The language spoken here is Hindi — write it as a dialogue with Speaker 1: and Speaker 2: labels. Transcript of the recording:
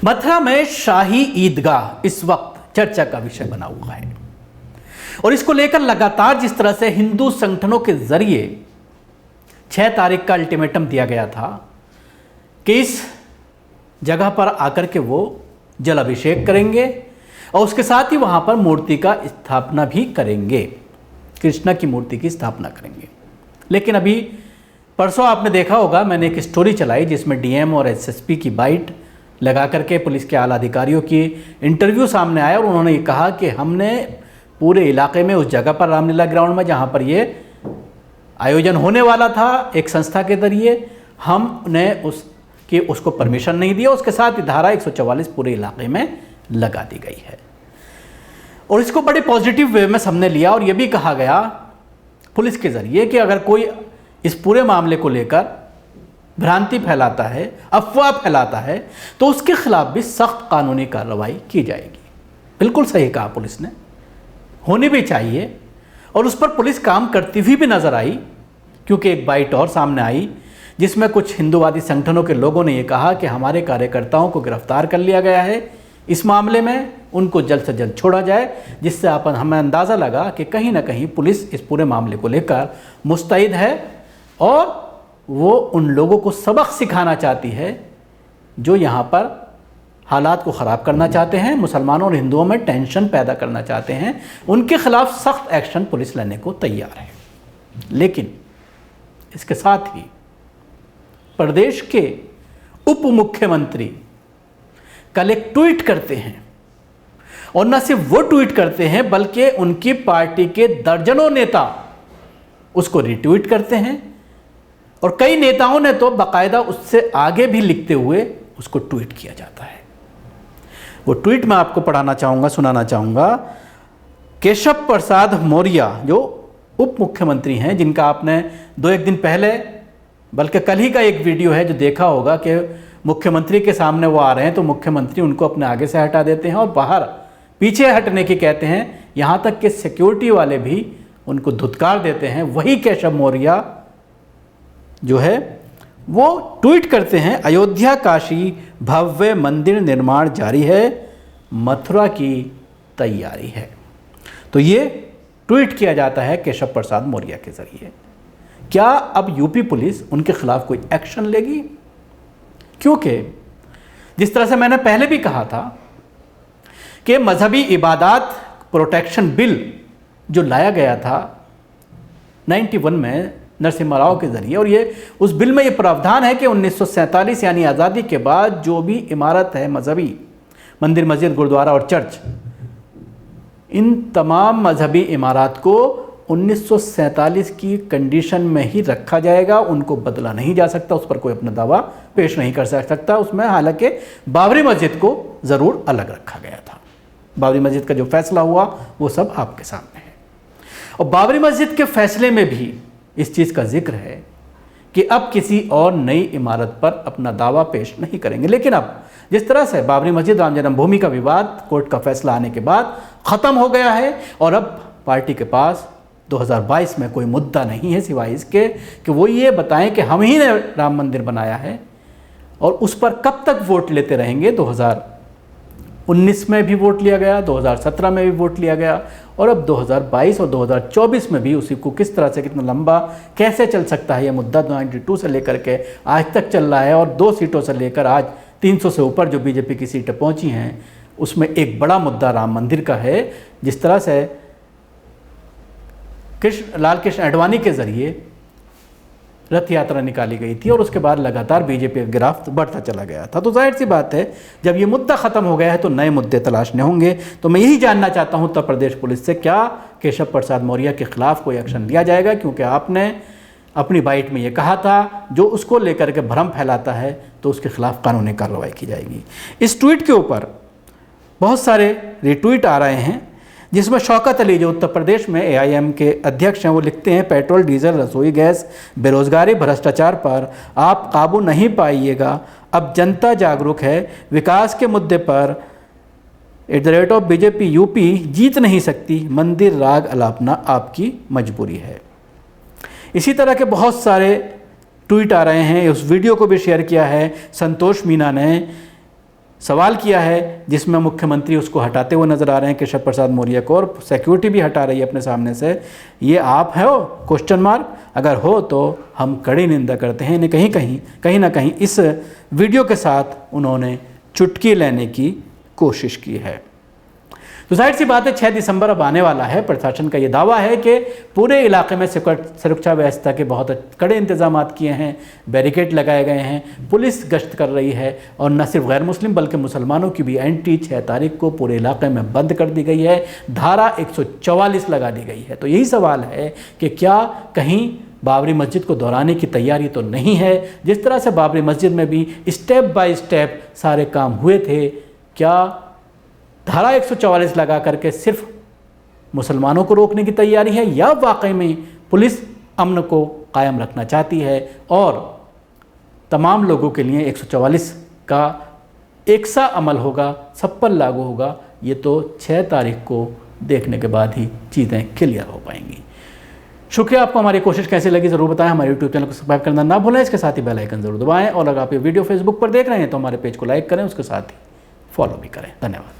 Speaker 1: मथुरा में शाही ईदगाह इस वक्त चर्चा का विषय बना हुआ है और इसको लेकर लगातार जिस तरह से हिंदू संगठनों के जरिए 6 तारीख का अल्टीमेटम दिया गया था कि इस जगह पर आकर के वो जल अभिषेक करेंगे और उसके साथ ही वहाँ पर मूर्ति का स्थापना भी करेंगे, कृष्णा की मूर्ति की स्थापना करेंगे। लेकिन अभी परसों आपने देखा होगा, मैंने एक स्टोरी चलाई जिसमें डीएम और एसएसपी की बाइट लगा करके पुलिस के आला अधिकारियों की इंटरव्यू सामने आया और उन्होंने ये कहा कि हमने पूरे इलाके में उस जगह पर रामलीला ग्राउंड में जहाँ पर ये आयोजन होने वाला था एक संस्था के जरिए, हमने उसको परमिशन नहीं दिया। उसके साथ ही धारा 144 पूरे इलाके में लगा दी गई है और इसको बड़े पॉजिटिव वे में सबने लिया और ये भी कहा गया पुलिस के जरिए कि अगर कोई इस पूरे मामले को लेकर भ्रांति फैलाता है, अफवाह फैलाता है, तो उसके खिलाफ भी सख्त कानूनी कार्रवाई की जाएगी। बिल्कुल सही कहा पुलिस ने, होनी भी चाहिए और उस पर पुलिस काम करती हुई भी नजर आई, क्योंकि एक बाइट और सामने आई जिसमें कुछ हिंदूवादी संगठनों के लोगों ने यह कहा कि हमारे कार्यकर्ताओं को गिरफ्तार कर लिया गया है, इस मामले में उनको जल्द से जल्द छोड़ा जाए, जिससे हमें अंदाज़ा लगा कि कहीं ना कहीं पुलिस इस पूरे मामले को लेकर मुस्तैद है और वो उन लोगों को सबक सिखाना चाहती है जो यहाँ पर हालात को ख़राब करना चाहते हैं, मुसलमानों और हिंदुओं में टेंशन पैदा करना चाहते हैं। उनके खिलाफ सख्त एक्शन पुलिस लेने को तैयार है। लेकिन इसके साथ ही प्रदेश के उप मुख्यमंत्री कल एक ट्वीट करते हैं और न सिर्फ वो ट्वीट करते हैं बल्कि उनकी पार्टी के दर्जनों नेता उसको रिट्वीट करते हैं और कई नेताओं ने तो बाकायदा उससे आगे भी लिखते हुए उसको ट्वीट किया जाता है। वो ट्वीट मैं आपको पढ़ाना चाहूँगा, सुनाना चाहूँगा। केशव प्रसाद मौर्य जो उप मुख्यमंत्री हैं, जिनका आपने 2-1 दिन पहले बल्कि कल ही का एक वीडियो है जो देखा होगा कि मुख्यमंत्री के सामने वो आ रहे हैं तो मुख्यमंत्री उनको अपने आगे से हटा देते हैं और बाहर पीछे हटने की कहते हैं, यहाँ तक कि सिक्योरिटी वाले भी उनको धुतकार देते हैं। वही केशव मौर्य जो है वो ट्वीट करते हैं, अयोध्या काशी भव्य मंदिर निर्माण जारी है, मथुरा की तैयारी है। तो ये ट्वीट किया जाता है केशव प्रसाद मौर्य के जरिए। क्या अब यूपी पुलिस उनके खिलाफ कोई एक्शन लेगी? क्योंकि जिस तरह से मैंने पहले भी कहा था कि मजहबी इबादत प्रोटेक्शन बिल जो लाया गया था 91 में नरसिम्हा राव के जरिए, और ये उस बिल में ये प्रावधान है कि 1947 यानी आज़ादी के बाद जो भी इमारत है मजहबी, मंदिर, मस्जिद, गुरुद्वारा और चर्च, इन तमाम मजहबी इमारत को 1947 की कंडीशन में ही रखा जाएगा, उनको बदला नहीं जा सकता, उस पर कोई अपना दावा पेश नहीं कर सकता उसमें। हालांकि बाबरी मस्जिद को ज़रूर अलग रखा गया था। बाबरी मस्जिद का जो फैसला हुआ वो सब आपके सामने है और बाबरी मस्जिद के फैसले में भी इस चीज़ का जिक्र है कि अब किसी और नई इमारत पर अपना दावा पेश नहीं करेंगे। लेकिन अब जिस तरह से बाबरी मस्जिद राम जन्मभूमि का विवाद कोर्ट का फैसला आने के बाद ख़त्म हो गया है और अब पार्टी के पास 2022 में कोई मुद्दा नहीं है सिवाय इसके कि वो ये बताएं कि हम ही ने राम मंदिर बनाया है और उस पर कब तक वोट लेते रहेंगे। 2019 में भी वोट लिया गया, 2017 में भी वोट लिया गया और अब 2022 और 2024 में भी उसी को किस तरह से, कितना लंबा कैसे चल सकता है। यह मुद्दा 92 से लेकर के आज तक चल रहा है और 2 सीटों से लेकर आज 300 से ऊपर जो बीजेपी की सीटें पहुंची हैं, उसमें एक बड़ा मुद्दा राम मंदिर का है। जिस तरह से लाल कृष्ण आडवाणी के जरिए रथ यात्रा निकाली गई थी और उसके बाद लगातार बीजेपी का गिराफ बढ़ता चला गया था, तो जाहिर सी बात है जब ये मुद्दा ख़त्म हो गया है तो नए मुद्दे तलाशने होंगे। तो मैं यही जानना चाहता हूँ उत्तर प्रदेश पुलिस से, क्या केशव प्रसाद मौर्य के खिलाफ कोई एक्शन लिया जाएगा? क्योंकि आपने अपनी बाइट में ये कहा था जो उसको लेकर के भ्रम फैलाता है तो उसके खिलाफ कानूनी कार्रवाई की जाएगी। इस ट्वीट के ऊपर बहुत सारे रिट्वीट आ रहे हैं जिसमें शौकत अली जो उत्तर प्रदेश में AIM के अध्यक्ष हैं वो लिखते हैं, पेट्रोल, डीजल, रसोई गैस, बेरोजगारी, भ्रष्टाचार पर आप काबू नहीं पाइएगा, अब जनता जागरूक है, विकास के मुद्दे पर @BJP यूपी जीत नहीं सकती, मंदिर राग अलापना आपकी मजबूरी है। इसी तरह के बहुत सारे ट्वीट आ रहे हैं। उस वीडियो को भी शेयर किया है संतोष मीना ने, सवाल किया है, जिसमें मुख्यमंत्री उसको हटाते हुए नजर आ रहे हैं केशव प्रसाद मौर्य को, और सिक्योरिटी भी हटा रही है अपने सामने से। ये आप हो क्वेश्चन मार्क, अगर हो तो हम कड़ी निंदा करते हैं। इन्हें कहीं ना कहीं इस वीडियो के साथ उन्होंने चुटकी लेने की कोशिश की है। तो जाहिर सी बात है 6 दिसंबर अब आने वाला है। प्रशासन का ये दावा है कि पूरे इलाके में सुरक्षा व्यवस्था के बहुत कड़े इंतजाम किए हैं, बैरिकेड लगाए गए हैं, पुलिस गश्त कर रही है, और न सिर्फ गैर मुस्लिम बल्कि मुसलमानों की भी एंट्री 6 तारीख को पूरे इलाके में बंद कर दी गई है। धारा 144 लगा दी गई है। तो यही सवाल है कि क्या कहीं बाबरी मस्जिद को दोहराने की तैयारी तो नहीं है? जिस तरह से बाबरी मस्जिद में भी स्टेप बाय स्टेप सारे काम हुए थे, क्या धारा 144 लगा करके सिर्फ मुसलमानों को रोकने की तैयारी है, या वाकई में पुलिस अमन को कायम रखना चाहती है और तमाम लोगों के लिए 144 का एक सा अमल होगा, सब पर लागू होगा? ये तो 6 तारीख को देखने के बाद ही चीज़ें क्लियर हो पाएंगी। शुक्रिया। आपको हमारी कोशिश कैसी लगी ज़रूर बताएं। हमारे यूट्यूब चैनल को सब्सक्राइब करना ना भूलें, इसके साथ ही बेल आइकन ज़रूर दबाएं, और अगर आप ये वीडियो फेसबुक पर देख रहे हैं तो हमारे पेज को लाइक करें, उसके साथ ही फॉलो भी करें। धन्यवाद।